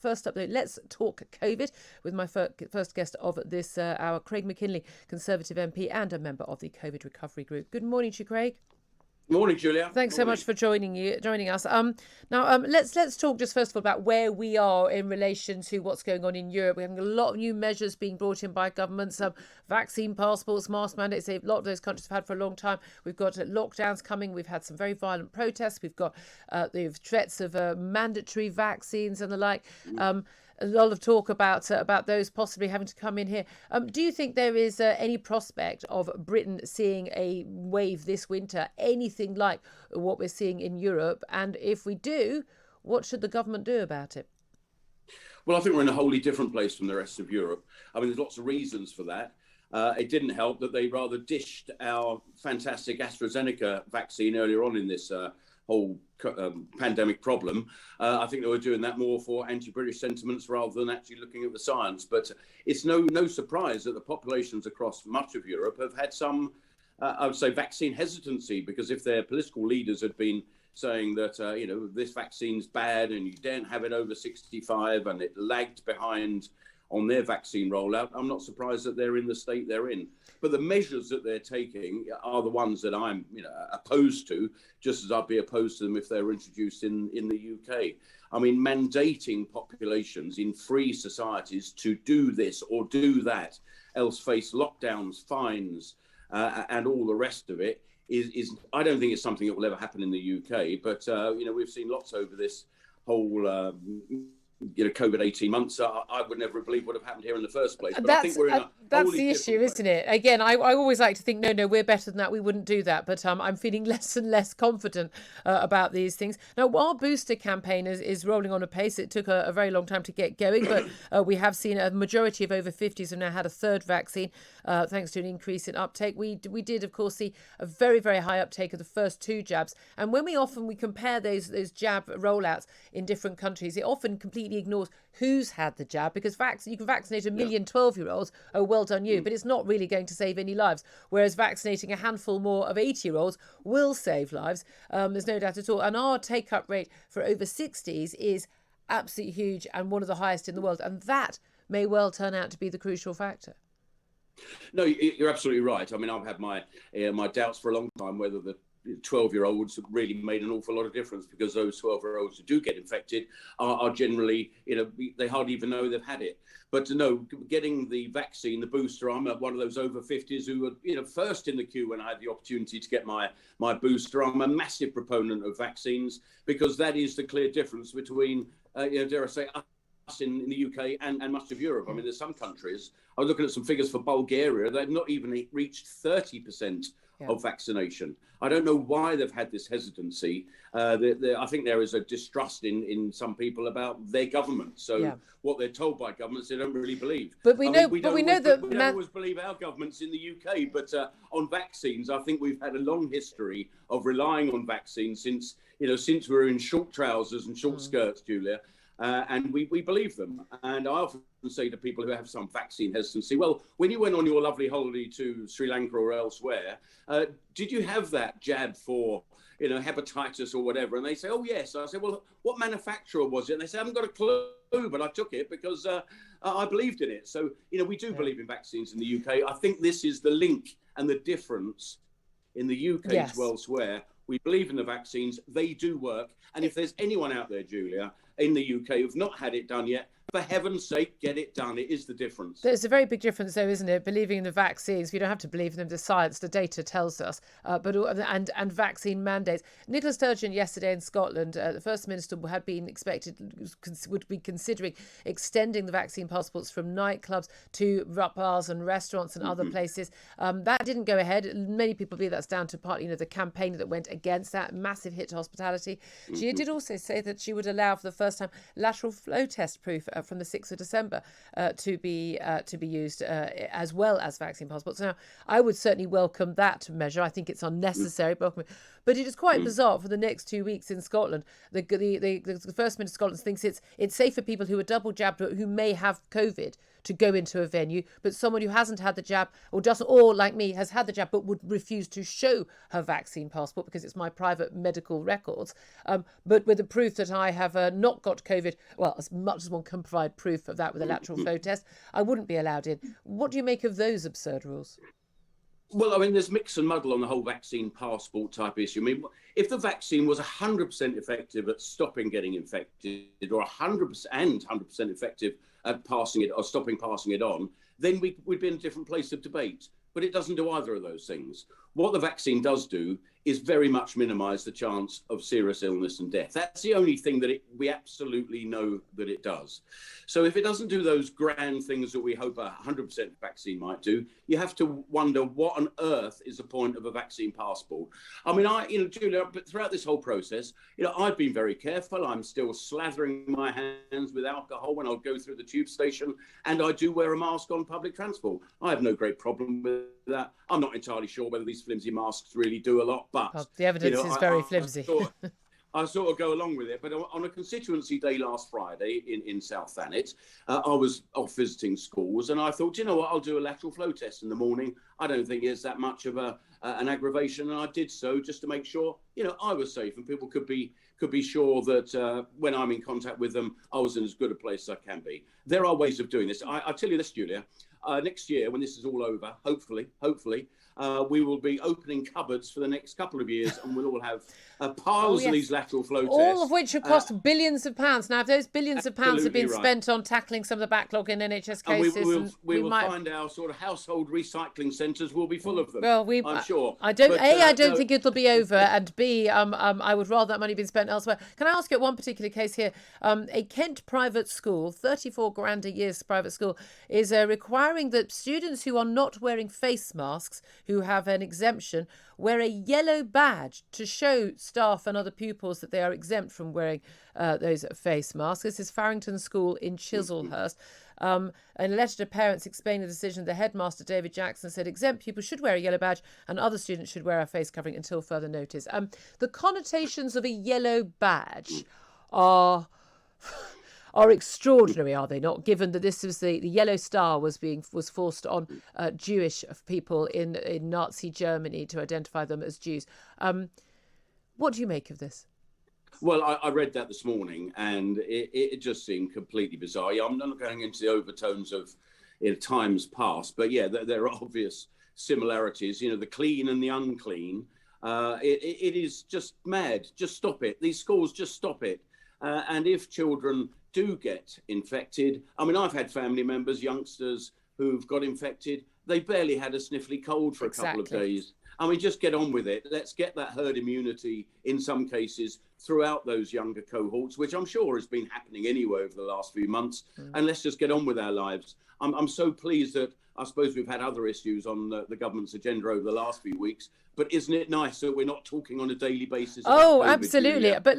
First up, though, let's talk COVID with my first guest of this hour, Craig McKinley, Conservative MP and a member of the COVID Recovery Group. Good morning to you, Craig. Morning, Julia. Thanks so much for joining us. Now, let's talk just first of all about where we are in relation to what's going on in Europe. We're having a lot of new measures being brought in by governments, vaccine passports, mask mandates. A lot of those countries have had for a long time. We've got lockdowns coming. We've had some very violent protests. We've got the threats of mandatory vaccines and the like. A lot of talk about those possibly having to come in here. Do you think there is any prospect of Britain seeing a wave this winter, anything like what we're seeing in Europe? And if we do, what should the government do about it? Well, I think we're in a wholly different place from the rest of Europe. I mean, there's lots of reasons for that. It didn't help that they rather dished our fantastic AstraZeneca vaccine earlier on in this whole pandemic problem. I think they were doing that more for anti-British sentiments rather than actually looking at the science. But it's no surprise that the populations across much of Europe have had some, I would say, vaccine hesitancy, because if their political leaders had been saying that, this vaccine's bad and you daren't have it over 65 and it lagged behind on their vaccine rollout, I'm not surprised that they're in the state they're in. But the measures that they're taking are the ones that I'm, opposed to, just as I'd be opposed to them if they were introduced in the UK. I mean, mandating populations in free societies to do this or do that, else face lockdowns, fines, and all the rest of it, is I don't think it's something that will ever happen in the UK. But, we've seen lots over this whole COVID 18 months, I would never believe would have happened here in the first place. But I think we're in that's the issue, isn't it? Again, I always like to think, no, we're better than that. We wouldn't do that. But I'm feeling less and less confident about these things. Now, our booster campaign is rolling on apace. It took a very long time to get going, but we have seen a majority of over 50s have now had a third vaccine, thanks to an increase in uptake. We did, of course, see a very, very high uptake of the first two jabs. And when we compare those jab rollouts in different countries, it often completely ignores who's had the jab, because you can vaccinate a million 12-year-olds. Oh, well done you. But it's not really going to save any lives. Whereas vaccinating a handful more of 80-year-olds will save lives. There's no doubt at all. And our take-up rate for over 60s is absolutely huge and one of the highest in the world. And that may well turn out to be the crucial factor. No, you're absolutely right. I mean, I've had my doubts for a long time whether the 12-year-olds really made an awful lot of difference, because those 12-year-olds who do get infected are generally, they hardly even know they've had it. But getting the vaccine, the booster, I'm one of those over 50s who were, first in the queue when I had the opportunity to get my booster. I'm a massive proponent of vaccines, because that is the clear difference between, dare I say, us in the UK and much of Europe. I mean, there's some countries, I was looking at some figures for Bulgaria, they've not even reached 30% of vaccination. I don't know why they've had this hesitancy. I think there is a distrust in some people about their government. So what they're told by governments, they don't really believe. But we don't always believe our governments in the UK. But on vaccines, I think we've had a long history of relying on vaccines since we were in short trousers and short skirts, Julia. And we believe them. And I often say to people who have some vaccine hesitancy, well, when you went on your lovely holiday to Sri Lanka or elsewhere, did you have that jab for, hepatitis or whatever? And they say, oh, yes. I say, well, what manufacturer was it? And they say, I haven't got a clue, but I took it because I believed in it. So, we do believe in vaccines in the UK. I think this is the link and the difference in the UK to elsewhere. We believe in the vaccines. They do work. And if there's anyone out there, Julia, in the UK who've not had it done yet, for heaven's sake, get it done. It is the difference. There's a very big difference, though, isn't it? Believing in the vaccines. We don't have to believe in them. The science, the data tells us. And vaccine mandates. Nicola Sturgeon yesterday in Scotland, the First Minister would be considering extending the vaccine passports from nightclubs to bars and restaurants and other places. That didn't go ahead. Many people believe that's down to partly, the campaign that went against that. Massive hit to hospitality. She did also say that she would allow for the first time lateral flow test proof from the 6th of December to be used as well as vaccine passports. Now, I would certainly welcome that measure. I think it's unnecessary, but it is quite bizarre for the next 2 weeks in Scotland. The First Minister of Scotland thinks it's safe for people who are double jabbed but who may have COVID to go into a venue, but someone who hasn't had the jab or like me has had the jab but would refuse to show her vaccine passport because it's my private medical records, but with the proof that I have not not got COVID, well, as much as one can provide proof of that with a lateral flow test, I wouldn't be allowed in. What do you make of those absurd rules? Well, I mean, there's mix and muddle on the whole vaccine passport type issue. I mean, if the vaccine was 100% effective at stopping getting infected, or 100% effective at passing it or stopping passing it on, then we'd be in a different place of debate. But it doesn't do either of those things. What the vaccine does do is very much minimise the chance of serious illness and death. That's the only thing that we absolutely know that it does. So if it doesn't do those grand things that we hope a 100% vaccine might do, you have to wonder what on earth is the point of a vaccine passport. I mean, Julia, but throughout this whole process, I've been very careful. I'm still slathering my hands with alcohol when I'll go through the tube station, and I do wear a mask on public transport. I have no great problem with that. I'm not entirely sure whether these flimsy masks really do a lot, but well, the evidence is very flimsy. I sort of go along with it. But on a constituency day last Friday in South Thanet, I was off visiting schools, and I thought, you know what, I'll do a lateral flow test in the morning. I don't think it's that much of an aggravation, and I did so just to make sure, I was safe and people could be sure that when I'm in contact with them, I was in as good a place as I can be. There are ways of doing this. I tell you this, Julia. Next year, when this is all over, hopefully, we will be opening cupboards for the next couple of years, and we'll all have piles of these lateral flow tests. All of which have cost billions of pounds. Now, if those billions of pounds have been spent on tackling some of the backlog in NHS cases... we will find our sort of household recycling centres will be full of them, well, I'm sure. I don't think it'll be over, and B, I would rather that money be spent elsewhere. Can I ask you at one particular case here? A Kent private school, 34 grand a year private school, is requiring that students who are not wearing face masks, who have an exemption, wear a yellow badge to show staff and other pupils that they are exempt from wearing those face masks. This is Farringtons School in Chislehurst. In a letter to parents explaining the decision, the headmaster, David Jackson, said exempt pupils should wear a yellow badge and other students should wear a face covering until further notice. The connotations of a yellow badge are extraordinary, are they not? Given that this was the yellow star was forced on Jewish people in Nazi Germany to identify them as Jews. What do you make of this? Well, I read that this morning, and it just seemed completely bizarre. I'm not going into the overtones of times past, but yeah, there are obvious similarities. The clean and the unclean. It is just mad. Just stop it. These schools, just stop it. And if children do get infected, I mean, I've had family members, youngsters who've got infected. They barely had a sniffly cold for a couple of days. I mean, just get on with it. Let's get that herd immunity in some cases throughout those younger cohorts, which I'm sure has been happening anyway over the last few months. And let's just get on with our lives. I'm so pleased that I suppose we've had other issues on the government's agenda over the last few weeks. But isn't it nice that we're not talking on a daily basis? Oh, absolutely. Julia? But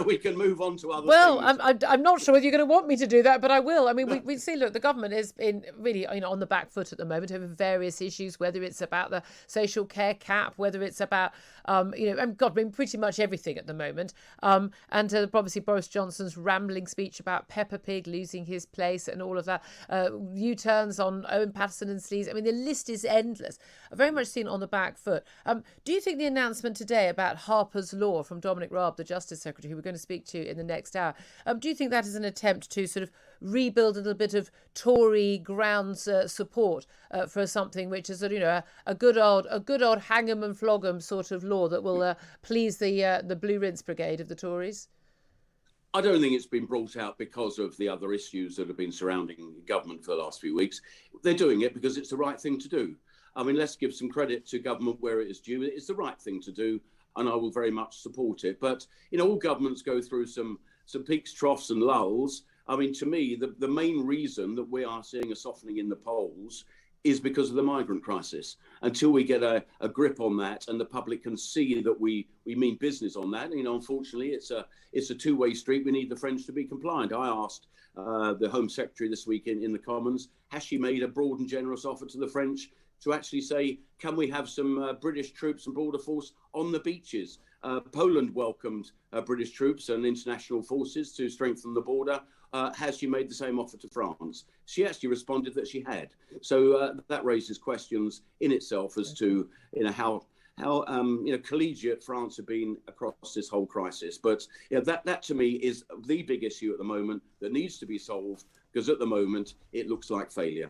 we can move on to other things. Well, I'm not sure whether you're going to want me to do that, but I will. I mean, we see, look, the government is in really on the back foot at the moment over various issues, whether it's about the social care cap, whether it's about, pretty much everything at the moment. And obviously Boris Johnson's rambling speech about Peppa Pig losing his place and all of that. U-turns on Owen Paterson and Sleaze. I mean, the list is endless. Very much seen on the back foot. Do you think the announcement today about Harper's Law from Dominic Raab, the Justice Secretary, who we're going to speak to in the next hour, do you think that is an attempt to sort of rebuild a little bit of Tory grounds support for something which is a good old hang 'em and flog 'em sort of law that will please the Blue Rinse Brigade of the Tories? I don't think it's been brought out because of the other issues that have been surrounding government for the last few weeks. They're doing it because it's the right thing to do. I mean, let's give some credit to government where it is due. It's the right thing to do, and I will very much support it. But, all governments go through some peaks, troughs and lulls. I mean, to me, the main reason that we are seeing a softening in the polls is because of the migrant crisis. Until we get a grip on that and the public can see that we mean business on that, unfortunately, it's a two-way street. We need the French to be compliant. I asked the Home Secretary this week in the Commons, has she made a broad and generous offer to the French to actually say, can we have some British troops and border force on the beaches? Poland welcomed British troops and international forces to strengthen the border. Has she made the same offer to France? She actually responded that she had. So that raises questions in itself as to how collegiate France have been across this whole crisis. But that to me is the big issue at the moment that needs to be solved, because at the moment it looks like failure.